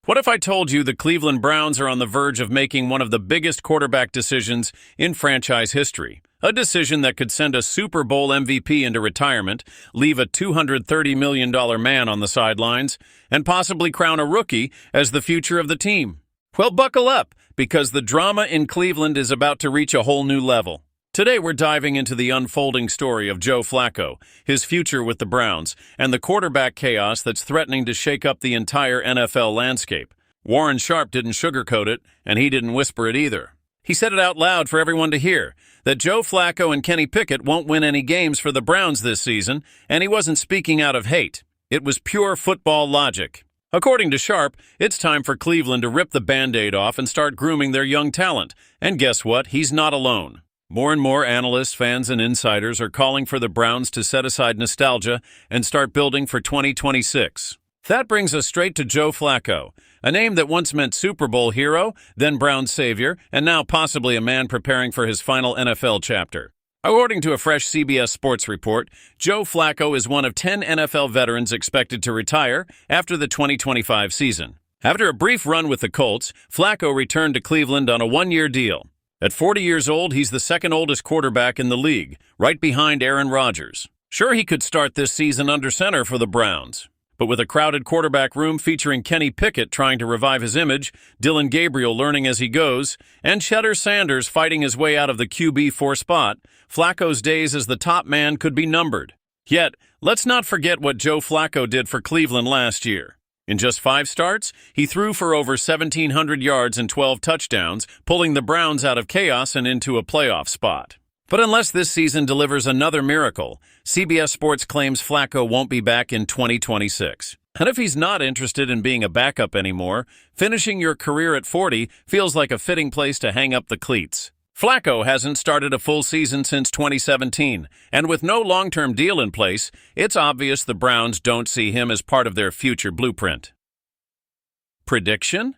What if I told you the Cleveland Browns are on the verge of making one of the biggest quarterback decisions in franchise history? A decision that could send a Super Bowl MVP into retirement, leave a $230 million man on the sidelines, and possibly crown a rookie as the future of the team. Well, buckle up, because the drama in Cleveland is about to reach a whole new level. Today we're diving into the unfolding story of Joe Flacco, his future with the Browns, and the quarterback chaos that's threatening to shake up the entire NFL landscape. Warren Sharp didn't sugarcoat it, and he didn't whisper it either. He said it out loud for everyone to hear, that Joe Flacco and Kenny Pickett won't win any games for the Browns this season, and he wasn't speaking out of hate. It was pure football logic. According to Sharp, it's time for Cleveland to rip the Band-Aid off and start grooming their young talent. And guess what? He's not alone. More and more analysts, fans, and insiders are calling for the Browns to set aside nostalgia and start building for 2026. That brings us straight to Joe Flacco, a name that once meant Super Bowl hero, then Browns savior, and now possibly a man preparing for his final NFL chapter. According to a fresh CBS Sports report, Joe Flacco is one of 10 NFL veterans expected to retire after the 2025 season. After a brief run with the Colts, Flacco returned to Cleveland on a one-year deal. At 40 years old, he's the second oldest quarterback in the league, right behind Aaron Rodgers. Sure, he could start this season under center for the Browns, but with a crowded quarterback room featuring Kenny Pickett trying to revive his image, Dylan Gabriel learning as he goes, and Cheddar Sanders fighting his way out of the QB4 spot, Flacco's days as the top man could be numbered. Yet, let's not forget what Joe Flacco did for Cleveland last year. In just 5 starts, he threw for over 1,700 yards and 12 touchdowns, pulling the Browns out of chaos and into a playoff spot. But unless this season delivers another miracle, CBS Sports claims Flacco won't be back in 2026. And if he's not interested in being a backup anymore, finishing your career at 40 feels like a fitting place to hang up the cleats. Flacco hasn't started a full season since 2017, and with no long-term deal in place, it's obvious the Browns don't see him as part of their future blueprint. Prediction?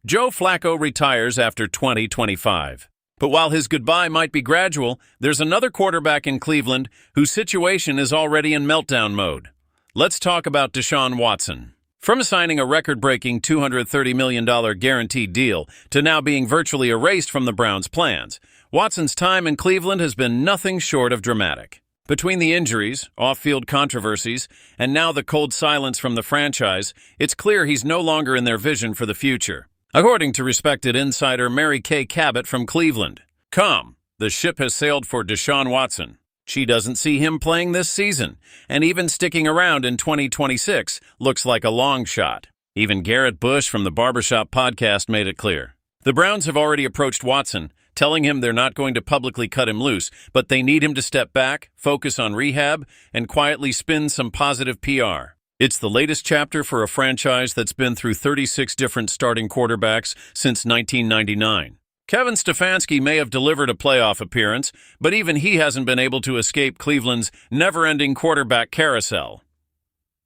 Joe Flacco retires after 2025. But while his goodbye might be gradual, there's another quarterback in Cleveland whose situation is already in meltdown mode. Let's talk about Deshaun Watson. From signing a record-breaking $230 million guaranteed deal to now being virtually erased from the Browns' plans, Watson's time in Cleveland has been nothing short of dramatic. Between the injuries, off-field controversies, and now the cold silence from the franchise, it's clear he's no longer in their vision for the future. According to respected insider Mary Kay Cabot from Cleveland, "Come, the ship has sailed for Deshaun Watson. She doesn't see him playing this season, and even sticking around in 2026 looks like a long shot." Even Garrett Bush from the Barbershop podcast made it clear. The Browns have already approached Watson, telling him they're not going to publicly cut him loose, but they need him to step back, focus on rehab, and quietly spin some positive PR. It's the latest chapter for a franchise that's been through 36 different starting quarterbacks since 1999. Kevin Stefanski may have delivered a playoff appearance, but even he hasn't been able to escape Cleveland's never-ending quarterback carousel.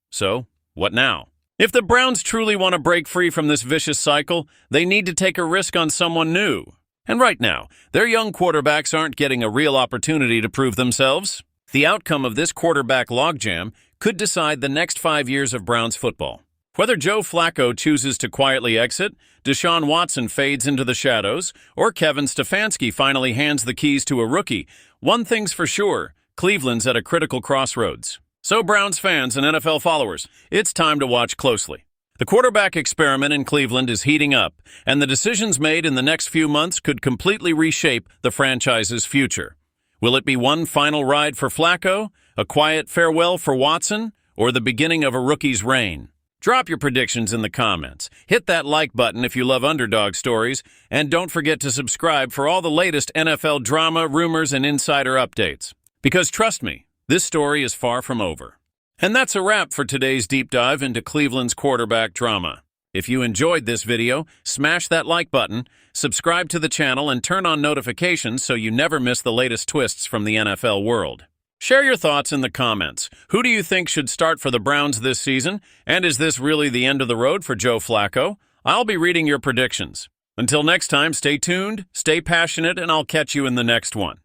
So, what now? If the Browns truly want to break free from this vicious cycle, they need to take a risk on someone new. And right now, their young quarterbacks aren't getting a real opportunity to prove themselves. The outcome of this quarterback logjam could decide the next 5 years of Browns football. Whether Joe Flacco chooses to quietly exit, Deshaun Watson fades into the shadows, or Kevin Stefanski finally hands the keys to a rookie, one thing's for sure, Cleveland's at a critical crossroads. So Browns fans and NFL followers, it's time to watch closely. The quarterback experiment in Cleveland is heating up, and the decisions made in the next few months could completely reshape the franchise's future. Will it be one final ride for Flacco, a quiet farewell for Watson, or the beginning of a rookie's reign? Drop your predictions in the comments. Hit that like button if you love underdog stories, and don't forget to subscribe for all the latest NFL drama, rumors, and insider updates. Because trust me, this story is far from over. And that's a wrap for today's deep dive into Cleveland's quarterback drama. If you enjoyed this video, smash that like button, subscribe to the channel, and turn on notifications so you never miss the latest twists from the NFL world. Share your thoughts in the comments. Who do you think should start for the Browns this season? And is this really the end of the road for Joe Flacco? I'll be reading your predictions. Until next time, stay tuned, stay passionate, and I'll catch you in the next one.